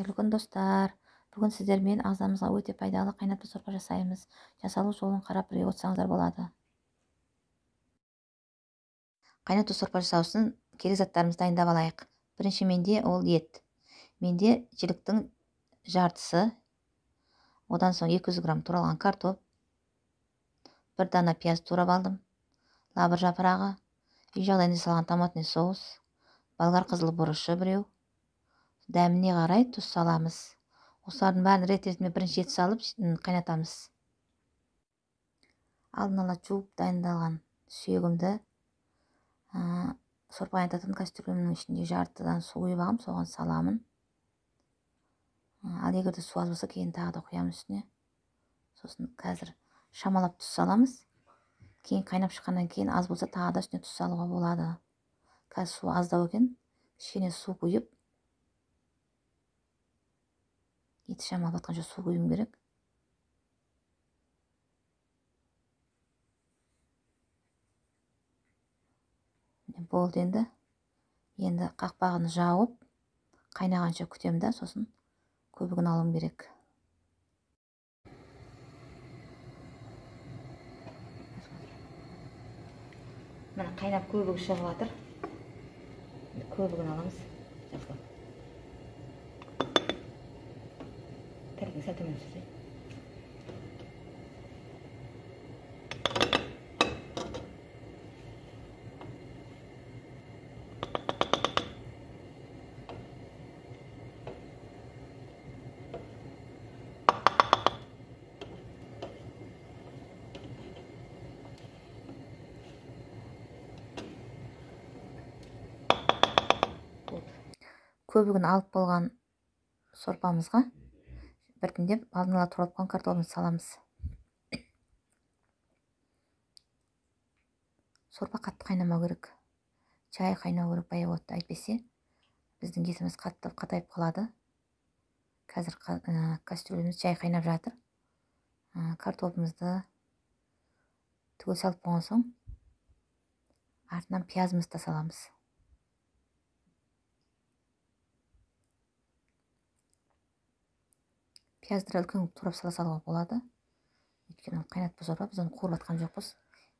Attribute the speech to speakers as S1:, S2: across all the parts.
S1: Қайырлы күн достар. Бүгін сіздермен ағзамызға өте пайдалы қайнатпа сорпа жасаймыз. Жасалу жолын қарап бірге отырсаңыздар болады. Қайнатпа сорпа жасау үшін керек заттарымызды дайындап алайық. Бірінші менде ол ет. Менде жіліктің жартысы, одан соң 200 грамм туралған картоп, бір дана пияз турап алдым, лавр жапырағы, үй жағдайында жасалған томатный соус, болгар қызыл бұрышы біреу. Дәміне қарай тұз саламыз. Осылардың бәрін рет-ретімен бірінші ет салып қайнатамыз. Алдын ала жуып дайындалған сүйегімді сорпа қайнататын кастрюлемнің ішінде жартыдан су құйып алғам, соған саламын. Ал егер де су аз болса, кейін тағы да құямын үстіне. Сосын қазір шамалап тұз саламыз. Кейін қайнап шыққаннан кейін аз болса, тағы да үстіне тұз салуға болады. Қазір су аздау екен. Кішкене су құйып, еті шамалып жатқанша су құюым керек. Болды енді. Енді қақпағын жауып, қайнағанша күтем да, сосын көбігін алуым керек. Мына қайнап көбігі шығып жатыр. Көбігін аламыз. Жақсылап. Тәрбие сәл төмен түсірсей. Көбігін алып болған сорпамызға біртіндеп алдын ала туралып қалған картопымызды саламыз. Сорпа қатты қайнамау керек. Чай қайнау керек баяу отта, әйтпесе біздің етіміз қатты қатайып қалады. Қазір кастрюлеміз чай қайнап жатыр. Картопымызды түгел салып болған соң, артынан пиязымызды да саламыз. Пиязды үлкен турап сала салуға болады. Өйткені қайнатпа сорпа, біз оны қуырып жатқан жоқпыз.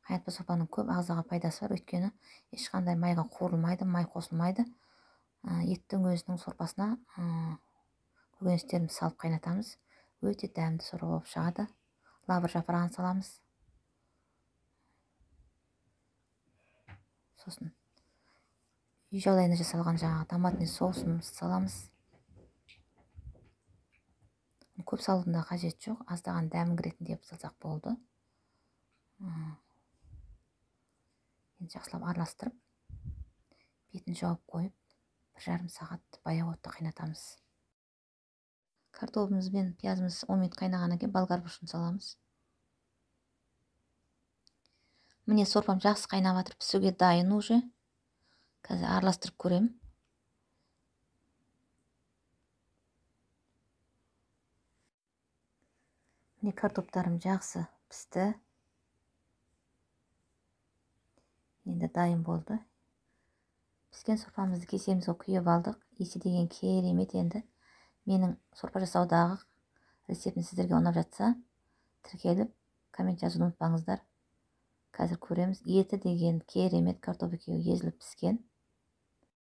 S1: Қайнатпа сорпаның көп ағзаға пайдасы бар, өйткені ешқандай майға қуырылмайды, май қосылмайды. Еттің өзінің сорпасына көкөністерімізді салып қайнатамыз. Өте дәмді сорпа болып шығады. Лавр жапырағын саламыз. Сосын үй жағдайында жасалған жаңағы томатный соусымызды саламыз. Көп салудың да қажет жоқ, аздаған дәмін кіретін деп салсақ болды. Енді жақсылап араластырып, бетін жауып қойып, 1,5 сағат баяу отта қайнатамыз. Картопымыз бен пиязымыз 10 минут қайнағаннан кейін болгар бұрышын саламыз. Міне сорпам жақсы қайнап жатыр, пісуге дайын уже. Қазір араластырып көремін. Міне картоптарым жақсы пісті. Енді дайын болды. Піскен сорпамызды кесемізге құйып алдық. Иісі деген керемет енді. Менің сорпа жасаудағы рецептім сіздерге ұнап жатса, тіркеліп, коммент жазуды ұмытпаңыздар. Қазір көреміз. Еті деген керемет, картоп екеуі езіліп піскен.